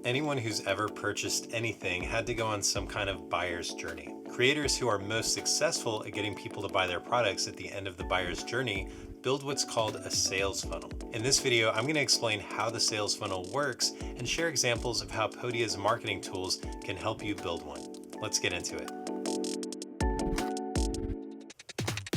Anyone who's ever purchased anything had to go on some kind of buyer's journey. Creators who are most successful at getting people to buy their products at the end of the buyer's journey build what's called a sales funnel. In this video, I'm going to explain how the sales funnel works and share examples of how Podia's marketing tools can help you build one. Let's get into it.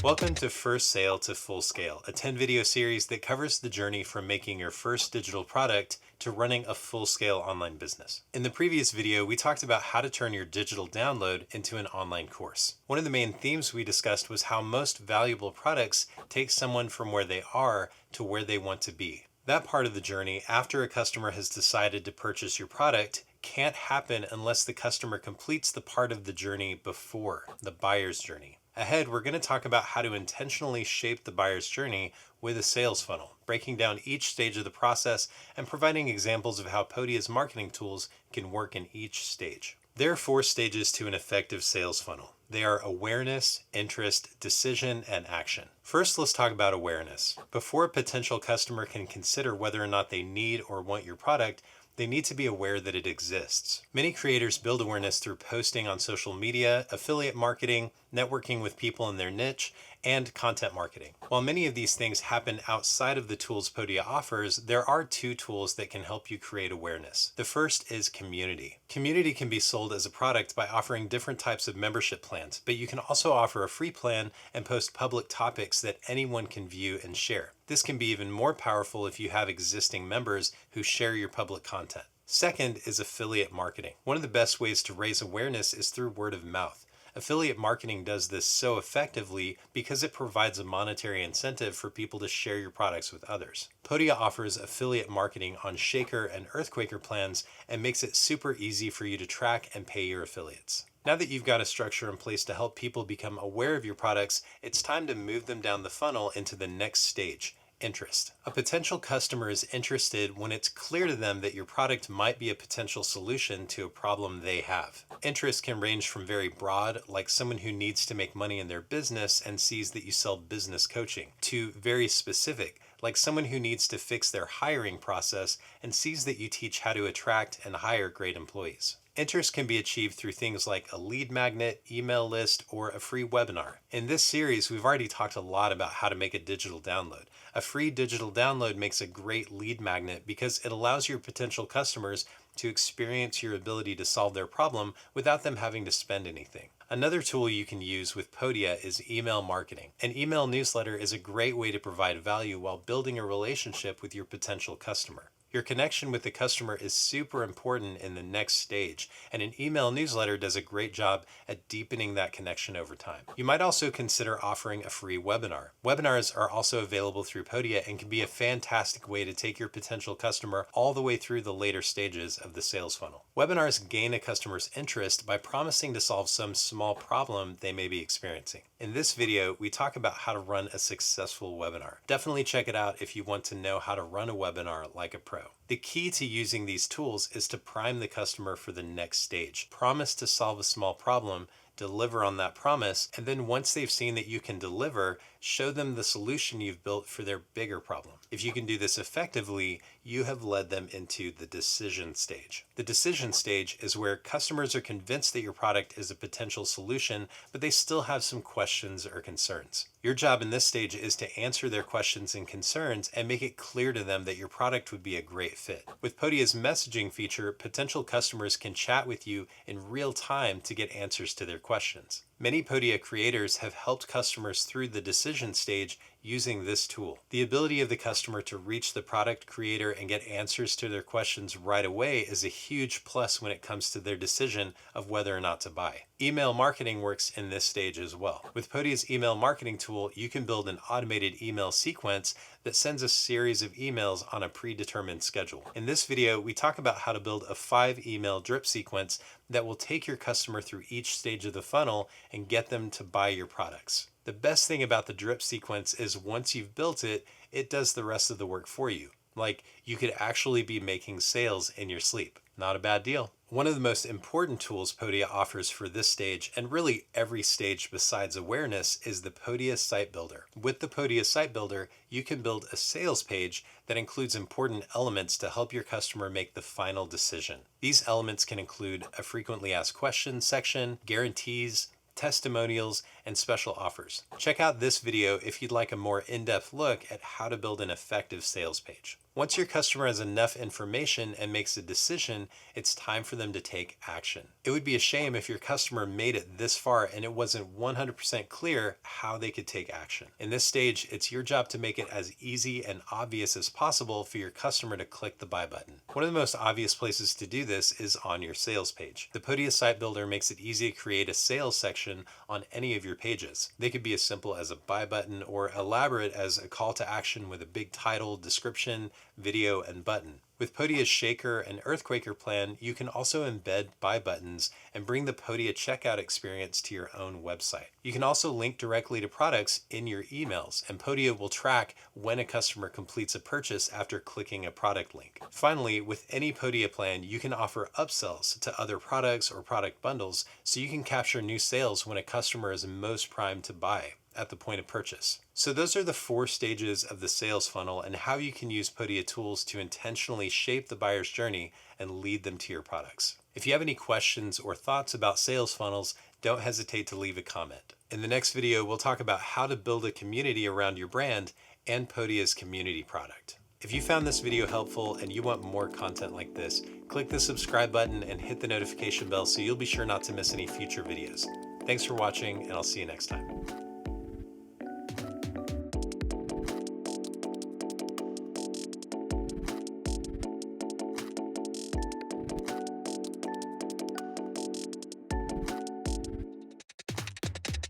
Welcome to First Sale to Full Scale, a 10-video series that covers the journey from making your first digital product to running a full-scale online business. In the previous video, we talked about how to turn your digital download into an online course. One of the main themes we discussed was how most valuable products take someone from where they are to where they want to be. That part of the journey, after a customer has decided to purchase your product, can't happen unless the customer completes the part of the journey before, the buyer's journey. Ahead, we're going to talk about how to intentionally shape the buyer's journey with a sales funnel, breaking down each stage of the process and providing examples of how Podia's marketing tools can work in each stage. There are 4 stages to an effective sales funnel. They are awareness, interest, decision, and action. First, let's talk about awareness. Before a potential customer can consider whether or not they need or want your product, they need to be aware that it exists. Many creators build awareness through posting on social media, affiliate marketing, networking with people in their niche, and content marketing. While many of these things happen outside of the tools Podia offers, there are 2 tools that can help you create awareness. The first is community. Community can be sold as a product by offering different types of membership plans, but you can also offer a free plan and post public topics that anyone can view and share. This can be even more powerful if you have existing members who share your public content. Second is affiliate marketing. One of the best ways to raise awareness is through word of mouth. Affiliate marketing does this so effectively because it provides a monetary incentive for people to share your products with others. Podia offers affiliate marketing on Shaker and Earthquaker plans and makes it super easy for you to track and pay your affiliates. Now that you've got a structure in place to help people become aware of your products, it's time to move them down the funnel into the next stage. Interest. A potential customer is interested when it's clear to them that your product might be a potential solution to a problem they have. Interest can range from very broad, like someone who needs to make money in their business and sees that you sell business coaching, to very specific, like someone who needs to fix their hiring process and sees that you teach how to attract and hire great employees. Interest can be achieved through things like a lead magnet, email list, or a free webinar. In this series, we've already talked a lot about how to make a digital download. A free digital download makes a great lead magnet because it allows your potential customers to experience your ability to solve their problem without them having to spend anything. Another tool you can use with Podia is email marketing. An email newsletter is a great way to provide value while building a relationship with your potential customer. Your connection with the customer is super important in the next stage, and an email newsletter does a great job at deepening that connection over time. You might also consider offering a free webinar. Webinars are also available through Podia and can be a fantastic way to take your potential customer all the way through the later stages of the sales funnel. Webinars gain a customer's interest by promising to solve some small problem they may be experiencing. In this video, we talk about how to run a successful webinar. Definitely check it out if you want to know how to run a webinar like a pro. The key to using these tools is to prime the customer for the next stage. Promise to solve a small problem, deliver on that promise, and then once they've seen that you can deliver, show them the solution you've built for their bigger problem. If you can do this effectively, you have led them into the decision stage. The decision stage is where customers are convinced that your product is a potential solution, but they still have some questions or concerns. Your job in this stage is to answer their questions and concerns and make it clear to them that your product would be a great fit. With Podia's messaging feature, potential customers can chat with you in real time to get answers to their questions. Many Podia creators have helped customers through the decision stage using this tool. The ability of the customer to reach the product creator and get answers to their questions right away is a huge plus when it comes to their decision of whether or not to buy. Email marketing works in this stage as well. With Podia's email marketing tool, you can build an automated email sequence that sends a series of emails on a predetermined schedule. In this video, we talk about how to build a 5-email drip sequence that will take your customer through each stage of the funnel and get them to buy your products. The best thing about the drip sequence is once you've built it, it does the rest of the work for you. Like, you could actually be making sales in your sleep. Not a bad deal. One of the most important tools Podia offers for this stage, and really every stage besides awareness, is the Podia Site Builder. With the Podia Site Builder, you can build a sales page that includes important elements to help your customer make the final decision. These elements can include a frequently asked questions section, guarantees, testimonials, and special offers. Check out this video if you'd like a more in-depth look at how to build an effective sales page. Once your customer has enough information and makes a decision, it's time for them to take action. It would be a shame if your customer made it this far and it wasn't 100% clear how they could take action. In this stage, it's your job to make it as easy and obvious as possible for your customer to click the buy button. One of the most obvious places to do this is on your sales page. The Podia Site Builder makes it easy to create a sales section on any of your pages. They could be as simple as a buy button or elaborate as a call to action with a big title, description, video, and button. With Podia's Shaker and Earthquaker plan, you can also embed buy buttons and bring the Podia checkout experience to your own website. You can also link directly to products in your emails, and Podia will track when a customer completes a purchase after clicking a product link. Finally, with any Podia plan, you can offer upsells to other products or product bundles so you can capture new sales when a customer is most primed to buy at the point of purchase. So those are the 4 stages of the sales funnel and how you can use Podia tools to intentionally shape the buyer's journey and lead them to your products. If you have any questions or thoughts about sales funnels, don't hesitate to leave a comment. In the next video, we'll talk about how to build a community around your brand and Podia's community product. If you found this video helpful and you want more content like this, click the subscribe button and hit the notification bell so you'll be sure not to miss any future videos. Thanks for watching, and I'll see you next time.